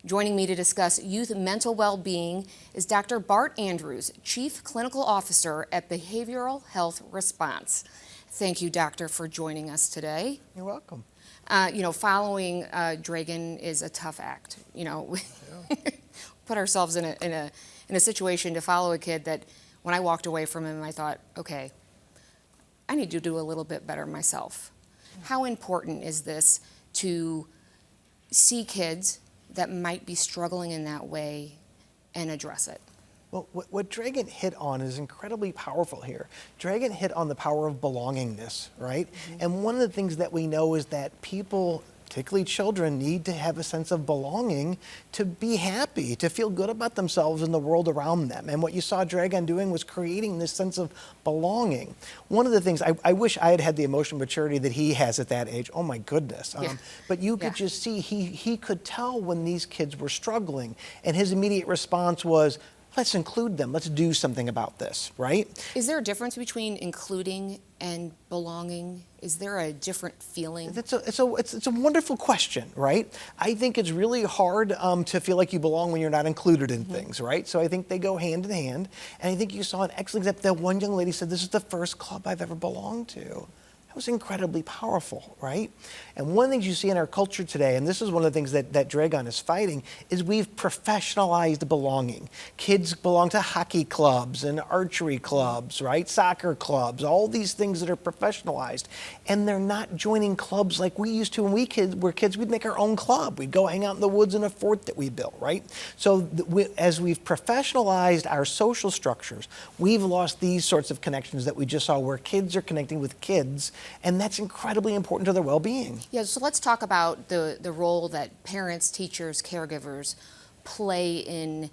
Joining me to discuss youth mental well-being is Dr. Bart Andrews, Chief Clinical Officer at Behavioral Health Response. Thank you, Doctor, for joining us today. You're welcome. Following Dragan is a tough act. Put ourselves in a situation to follow a kid that when I walked away from him, I thought, okay, I need to do a little bit better myself. How important is this to see kids that might be struggling in that way and address it? Well, what Dragan hit on is incredibly powerful here. Dragan hit on the power of belongingness, right? Mm-hmm. And one of the things that we know is that people, particularly children, need to have a sense of belonging to be happy, to feel good about themselves and the world around them. And what you saw Dragan doing was creating this sense of belonging. One of the things, I wish I had the emotional maturity that he has at that age. Oh my goodness. But you could just see, he could tell when these kids were struggling. And his immediate response was, let's include them. Let's do something about this, right? Is there a difference between including and belonging? Is there a different feeling? It's a wonderful question, right? I think it's really hard to feel like you belong when you're not included in things, right? So I think they go hand in hand. And I think you saw an excellent example. That one young lady said, this is the first club I've ever belonged to. That was incredibly powerful, right? And one of the things you see in our culture today, and this is one of the things that Dragan is fighting, is we've professionalized belonging. Kids belong to hockey clubs and archery clubs, right? Soccer clubs, all these things that are professionalized. And they're not joining clubs like we used to when we were kids. We'd make our own club. We'd go hang out in the woods in a fort that we built, right? So as we've professionalized our social structures, we've lost these sorts of connections that we just saw where kids are connecting with kids. And that's incredibly important to their well-being. Yeah, so let's talk about the role that parents, teachers, caregivers play in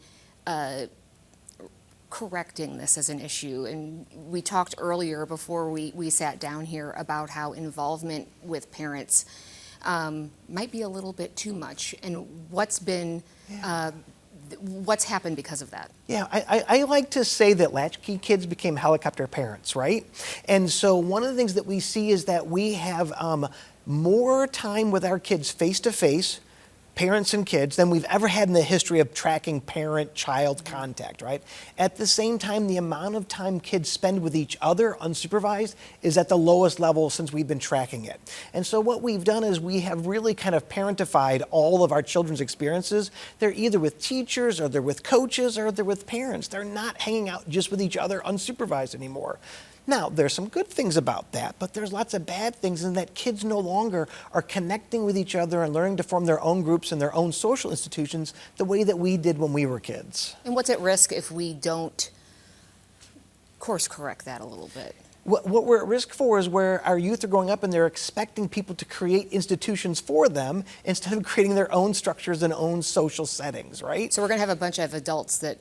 correcting this as an issue. And we talked earlier before we sat down here about how involvement with parents might be a little bit too much, and what's happened because of that? Yeah, I like to say that latchkey kids became helicopter parents, right? And so one of the things that we see is that we have more time with our kids face-to-face, parents and kids, than we've ever had in the history of tracking parent-child contact, right? At the same time, the amount of time kids spend with each other unsupervised is at the lowest level since we've been tracking it. And so what we've done is we have really kind of parentified all of our children's experiences. They're either with teachers, or they're with coaches, or they're with parents. They're not hanging out just with each other unsupervised anymore. Now, there's some good things about that, but there's lots of bad things in that kids no longer are connecting with each other and learning to form their own groups and their own social institutions the way that we did when we were kids. And what's at risk if we don't course correct that a little bit? What we're at risk for is where our youth are growing up and they're expecting people to create institutions for them instead of creating their own structures and own social settings, right? So we're going to have a bunch of adults that,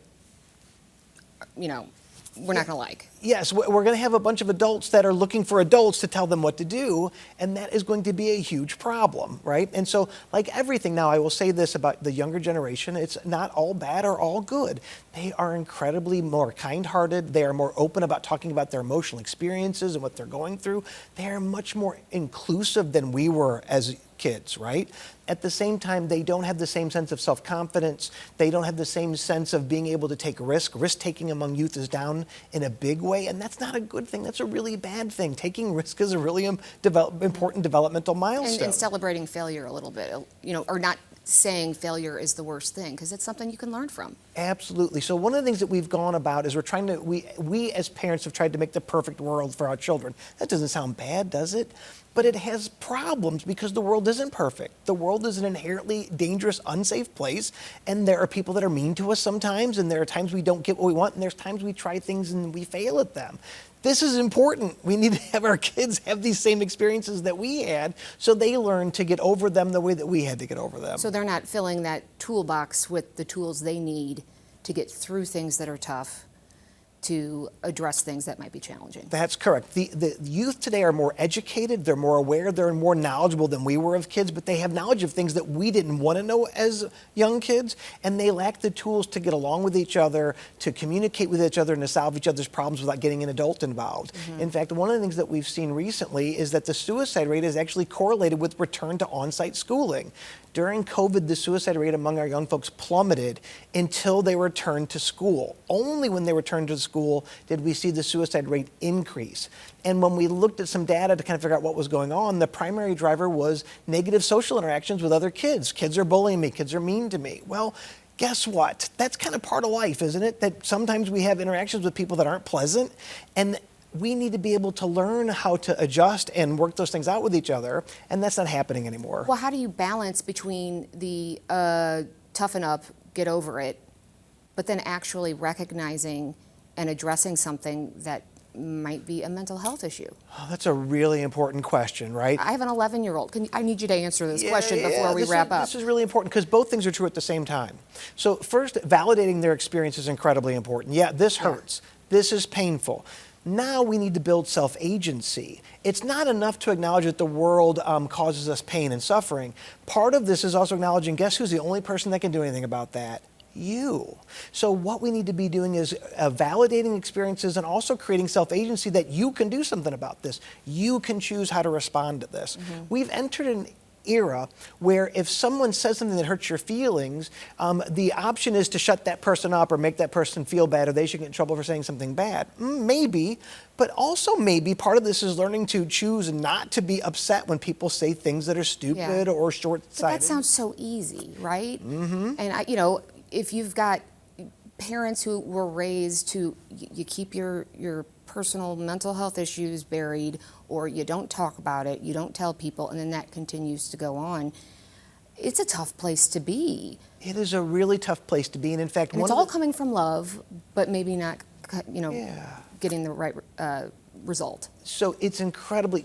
we're not going to like. Yes, we're going to have a bunch of adults that are looking for adults to tell them what to do, and that is going to be a huge problem, right? And so, like everything now, I will say this about the younger generation, it's not all bad or all good. They are incredibly more kind-hearted. They are more open about talking about their emotional experiences and what they're going through. They are much more inclusive than we were as kids, right? At the same time, they don't have the same sense of self-confidence. They don't have the same sense of being able to take risk. Risk-taking among youth is down in a big way, and that's not a good thing. That's a really bad thing. Taking risk is a really important developmental milestone. And celebrating failure a little bit, or not saying failure is the worst thing, because it's something you can learn from. Absolutely. So one of the things that we've gone about is we as parents have tried to make the perfect world for our children. That doesn't sound bad, does it? But it has problems because the world isn't perfect. The world is an inherently dangerous, unsafe place, and there are people that are mean to us sometimes, and there are times we don't get what we want, and there's times we try things and we fail at them. This is important. We need to have our kids have these same experiences that we had so they learn to get over them the way that we had to get over them. So they're not filling that toolbox with the tools they need to get through things that are tough, to address things that might be challenging. That's correct. The youth today are more educated, they're more aware, they're more knowledgeable than we were as kids, but they have knowledge of things that we didn't want to know as young kids, and they lack the tools to get along with each other, to communicate with each other, and to solve each other's problems without getting an adult involved. Mm-hmm. In fact, one of the things that we've seen recently is that the suicide rate is actually correlated with return to on-site schooling. During COVID, the suicide rate among our young folks plummeted until they returned to school. Only when they returned to school did we see the suicide rate increase. And when we looked at some data to kind of figure out what was going on, the primary driver was negative social interactions with other kids. Kids are bullying me, kids are mean to me. Well, guess what? That's kind of part of life, isn't it? That sometimes we have interactions with people that aren't pleasant, and we need to be able to learn how to adjust and work those things out with each other, and that's not happening anymore. Well, how do you balance between the toughen up, get over it, but then actually recognizing and addressing something that might be a mental health issue? Oh, that's a really important question, right? I have an 11-year-old. I need you to answer this question before we wrap up. This is really important because both things are true at the same time. So first, validating their experience is incredibly important. Yeah, this hurts. This is painful. Now we need to build self-agency. It's not enough to acknowledge that the world causes us pain and suffering. Part of this is also acknowledging, guess who's the only person that can do anything about that? You. So what we need to be doing is validating experiences and also creating self-agency that you can do something about this. You can choose how to respond to this. We've entered an era where if someone says something that hurts your feelings, the option is to shut that person up or make that person feel bad, or they should get in trouble for saying something bad. Maybe, but also maybe part of this is learning to choose not to be upset when people say things that are stupid or short-sighted. But that sounds so easy, right? And you know, if you've got parents who were raised to, you keep your personal mental health issues buried, or you don't talk about it, you don't tell people, and then that continues to go on, it's a tough place to be. It is a really tough place to be, and in fact, and it's all coming from love, but maybe not, you know, getting the right result. So it's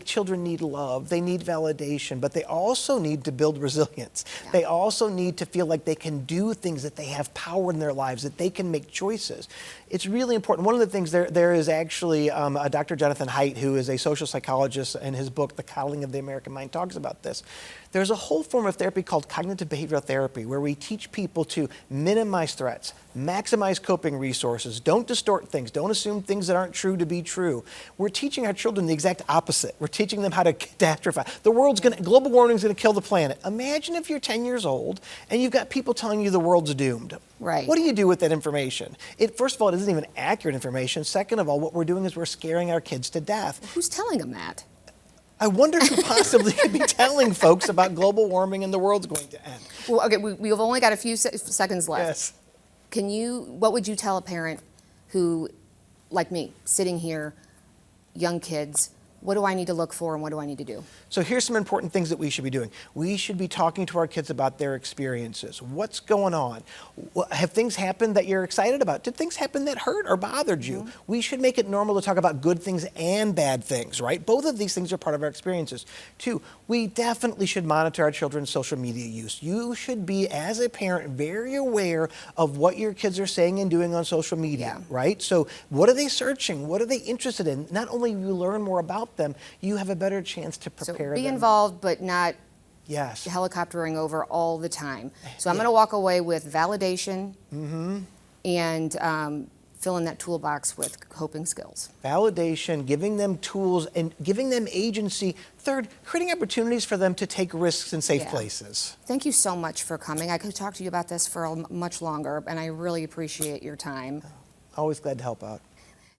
children need love, they need validation, but they also need to build resilience. They also need to feel like they can do things, that they have power in their lives, that they can make choices. It's really important. One of the things, there is actually a Dr. Jonathan Haidt, who is a social psychologist, in his book, The Coddling of the American Mind, talks about this. There's a whole form of therapy called cognitive behavioral therapy, where we teach people to minimize threats, maximize coping resources, don't distort things, don't assume things that aren't true to be true. We're teaching our children the exact opposite. We're teaching them how to catastrophize. Global warming is going to kill the planet. Imagine if you're 10 years old and you've got people telling you the world's doomed. Right. What do you do with that information? First of all, it isn't even accurate information. Second of all, what we're doing is we're scaring our kids to death. Who's telling them that? I wonder who possibly could be telling folks about global warming and the world's going to end. Well, okay, we've only got a few seconds left. Yes. What would you tell a parent who, like me, sitting here, young kids, what do I need to look for and what do I need to do? So here's some important things that we should be doing. We should be talking to our kids about their experiences. What's going on? Have things happened that you're excited about? Did things happen that hurt or bothered you? We should make it normal to talk about good things and bad things, right? Both of these things are part of our experiences. 2, we definitely should monitor our children's social media use. You should be, as a parent, very aware of what your kids are saying and doing on social media, right? So what are they searching? What are they interested in? Not only will you learn more about them, you have a better chance to prepare them. So be involved, but not helicoptering over all the time. So I'm going to walk away with validation and fill in that toolbox with coping skills. Validation, giving them tools, and giving them agency. 3rd, creating opportunities for them to take risks in safe places. Thank you so much for coming. I could talk to you about this for much longer, and I really appreciate your time. Always glad to help out.